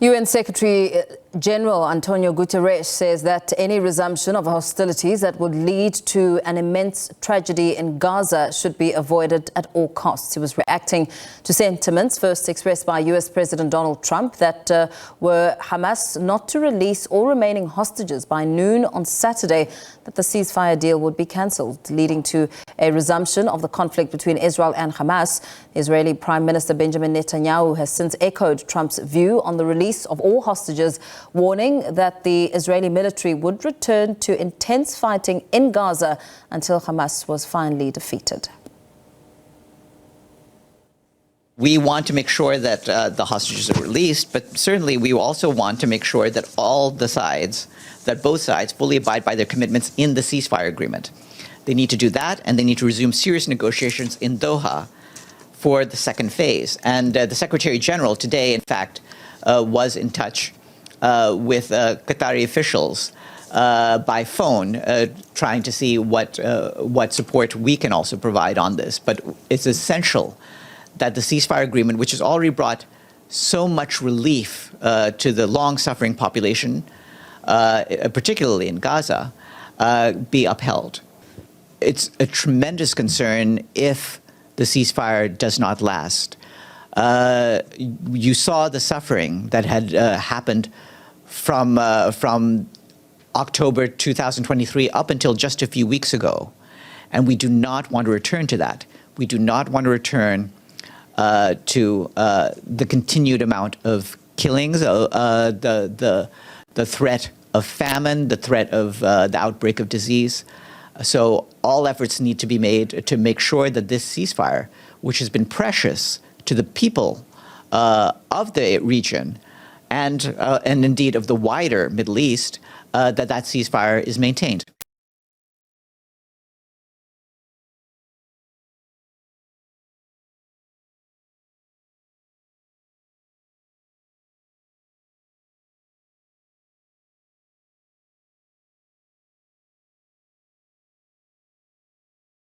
UN Secretary General Antonio Guterres says that any resumption of hostilities that would lead to an immense tragedy in Gaza should be avoided at all costs. He was reacting to sentiments first expressed by US President Donald Trump that were Hamas not to release all remaining hostages by noon on Saturday, that the ceasefire deal would be cancelled, leading to a resumption of the conflict between Israel and Hamas. Israeli Prime Minister Benjamin Netanyahu has since echoed Trump's view on the release of all hostages, warning that the Israeli military would return to intense fighting in Gaza until Hamas was finally defeated. We want to make sure that the hostages are released, but certainly we also want to make sure that both sides fully abide by their commitments in the ceasefire agreement. They need to do that, and they need to resume serious negotiations in Doha for the second phase. And the Secretary General today, in fact, was in touch with Qatari officials by phone, trying to see what support we can also provide on this. But it's essential that the ceasefire agreement, which has already brought so much relief to the long-suffering population, particularly in Gaza, be upheld. It's a tremendous concern if the ceasefire does not last. You saw the suffering that had happened from October 2023 up until just a few weeks ago. And we do not want to return to that. We do not want to return to the continued amount of killings, the threat of famine, the threat of the outbreak of disease. So all efforts need to be made to make sure that this ceasefire, which has been precious to the people of the region and indeed of the wider Middle East, that ceasefire is maintained.